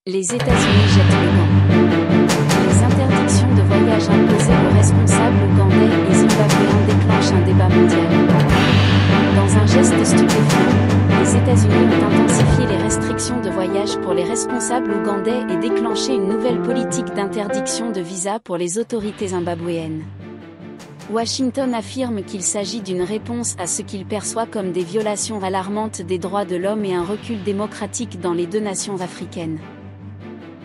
Les États-Unis jettent le gant. Les interdictions de voyage imposées aux responsables ougandais et zimbabwéens déclenchent un débat mondial. Dans un geste stupéfiant, les États-Unis ont intensifié les restrictions de voyage pour les responsables ougandais et déclenché une nouvelle politique d'interdiction de visa pour les autorités zimbabwéennes. Washington affirme qu'il s'agit d'une réponse à ce qu'il perçoit comme des violations alarmantes des droits de l'homme et un recul démocratique dans les deux nations africaines.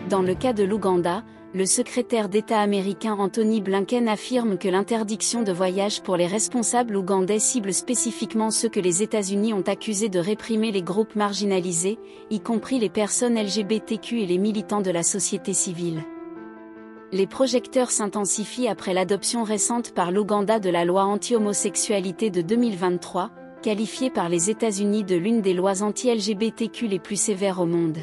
Dans le cas de l'Ouganda, le secrétaire d'État américain Anthony Blinken affirme que l'interdiction de voyage pour les responsables ougandais cible spécifiquement ceux que les États-Unis ont accusés de réprimer les groupes marginalisés, y compris les personnes LGBTQ et les militants de la société civile. Les projecteurs s'intensifient après l'adoption récente par l'Ouganda de la loi anti-homosexualité de 2023, qualifiée par les États-Unis de l'une des lois anti-LGBTQ les plus sévères au monde.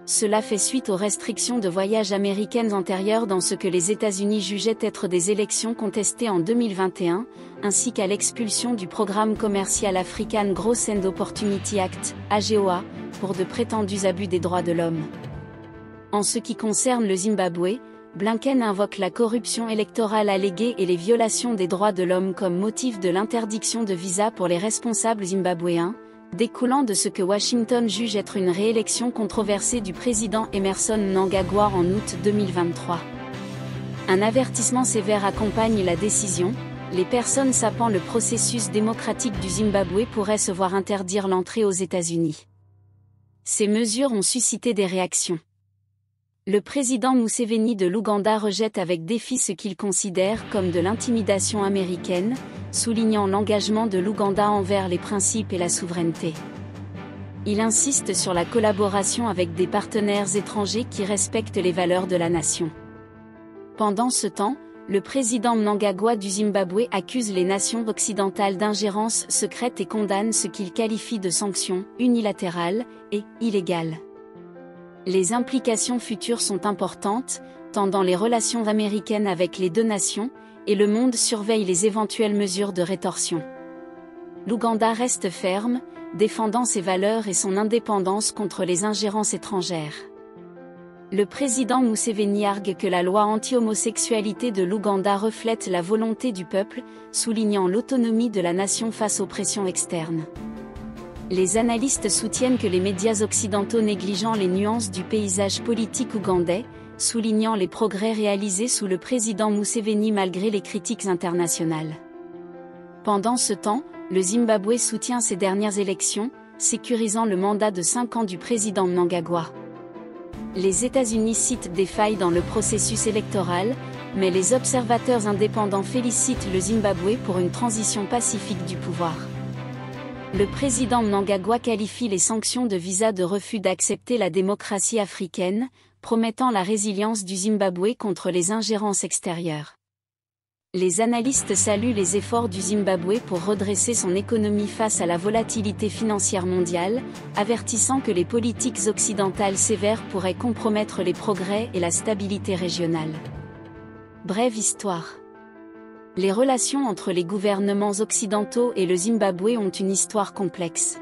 Cela fait suite aux restrictions de voyage américaines antérieures dans ce que les États-Unis jugeaient être des élections contestées en 2021, ainsi qu'à l'expulsion du programme commercial African Growth and Opportunity Act, AGOA, pour de prétendus abus des droits de l'homme. En ce qui concerne le Zimbabwe, Blinken invoque la corruption électorale alléguée et les violations des droits de l'homme comme motif de l'interdiction de visa pour les responsables zimbabwéens, découlant de ce que Washington juge être une réélection controversée du président Emmerson Mnangagwa en août 2023. Un avertissement sévère accompagne la décision, les personnes sapant le processus démocratique du Zimbabwe pourraient se voir interdire l'entrée aux États-Unis. Ces mesures ont suscité des réactions. Le président Museveni de l'Ouganda rejette avec défi ce qu'il considère comme de l'intimidation américaine, soulignant l'engagement de l'Ouganda envers les principes et la souveraineté. Il insiste sur la collaboration avec des partenaires étrangers qui respectent les valeurs de la nation. Pendant ce temps, le président Mnangagwa du Zimbabwe accuse les nations occidentales d'ingérence secrète et condamne ce qu'il qualifie de sanctions unilatérales et illégales. Les implications futures sont importantes, tant dans les relations américaines avec les deux nations, et le monde surveille les éventuelles mesures de rétorsion. L'Ouganda reste ferme, défendant ses valeurs et son indépendance contre les ingérences étrangères. Le président Museveni argue que la loi anti-homosexualité de l'Ouganda reflète la volonté du peuple, soulignant l'autonomie de la nation face aux pressions externes. Les analystes soutiennent que les médias occidentaux négligeant les nuances du paysage politique ougandais, soulignant les progrès réalisés sous le président Museveni malgré les critiques internationales. Pendant ce temps, le Zimbabwe soutient ces dernières élections, sécurisant le mandat de 5 ans du président Mnangagwa. Les États-Unis citent des failles dans le processus électoral, mais les observateurs indépendants félicitent le Zimbabwe pour une transition pacifique du pouvoir. Le président Mnangagwa qualifie les sanctions de visa de refus d'accepter la démocratie africaine, promettant la résilience du Zimbabwe contre les ingérences extérieures. Les analystes saluent les efforts du Zimbabwe pour redresser son économie face à la volatilité financière mondiale, avertissant que les politiques occidentales sévères pourraient compromettre les progrès et la stabilité régionale. Brève histoire. Les relations entre les gouvernements occidentaux et le Zimbabwe ont une histoire complexe.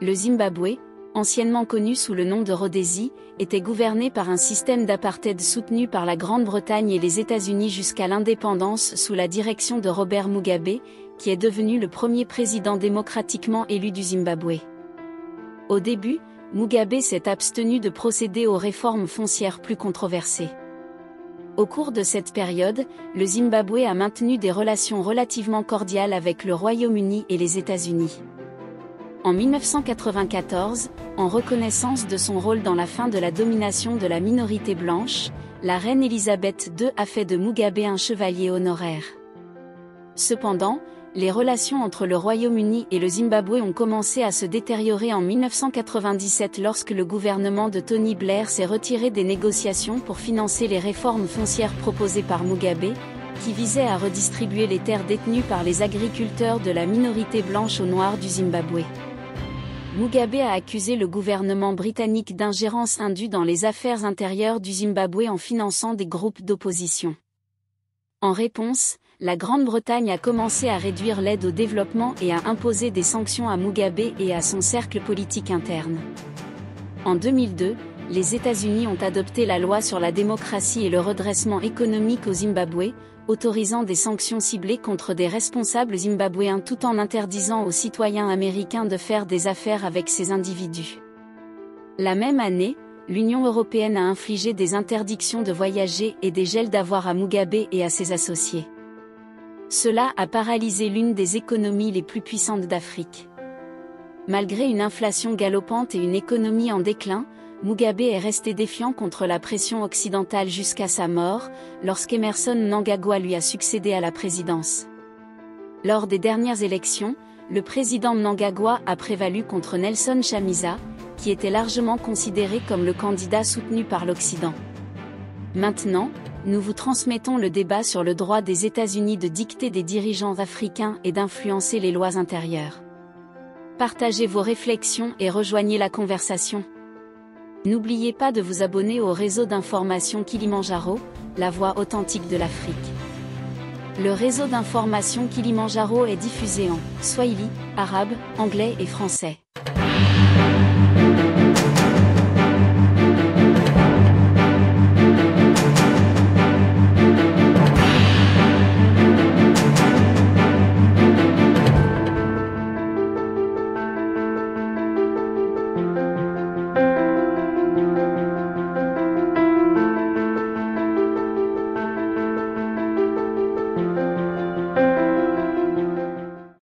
Le Zimbabwe, anciennement connu sous le nom de Rhodésie, était gouverné par un système d'apartheid soutenu par la Grande-Bretagne et les États-Unis jusqu'à l'indépendance sous la direction de Robert Mugabe, qui est devenu le premier président démocratiquement élu du Zimbabwe. Au début, Mugabe s'est abstenu de procéder aux réformes foncières plus controversées. Au cours de cette période, le Zimbabwe a maintenu des relations relativement cordiales avec le Royaume-Uni et les États-Unis. En 1994, en reconnaissance de son rôle dans la fin de la domination de la minorité blanche, la reine Elisabeth II a fait de Mugabe un chevalier honoraire. Cependant, les relations entre le Royaume-Uni et le Zimbabwe ont commencé à se détériorer en 1997 lorsque le gouvernement de Tony Blair s'est retiré des négociations pour financer les réformes foncières proposées par Mugabe, qui visaient à redistribuer les terres détenues par les agriculteurs de la minorité blanche aux Noirs du Zimbabwe. Mugabe a accusé le gouvernement britannique d'ingérence indue dans les affaires intérieures du Zimbabwe en finançant des groupes d'opposition. En réponse, la Grande-Bretagne a commencé à réduire l'aide au développement et à imposer des sanctions à Mugabe et à son cercle politique interne. En 2002, les États-Unis ont adopté la loi sur la démocratie et le redressement économique au Zimbabwe, autorisant des sanctions ciblées contre des responsables zimbabwéens tout en interdisant aux citoyens américains de faire des affaires avec ces individus. La même année, l'Union européenne a infligé des interdictions de voyager et des gels d'avoirs à Mugabe et à ses associés. Cela a paralysé l'une des économies les plus puissantes d'Afrique. Malgré une inflation galopante et une économie en déclin, Mugabe est resté défiant contre la pression occidentale jusqu'à sa mort, lorsqu'Emerson Mnangagwa lui a succédé à la présidence. Lors des dernières élections, le président Mnangagwa a prévalu contre Nelson Chamisa, qui était largement considéré comme le candidat soutenu par l'Occident. Maintenant, nous vous transmettons le débat sur le droit des États-Unis de dicter des dirigeants africains et d'influencer les lois intérieures. Partagez vos réflexions et rejoignez la conversation. N'oubliez pas de vous abonner au réseau d'information Kilimanjaro, la voix authentique de l'Afrique. Le réseau d'information Kilimanjaro est diffusé en swahili, arabe, anglais et français.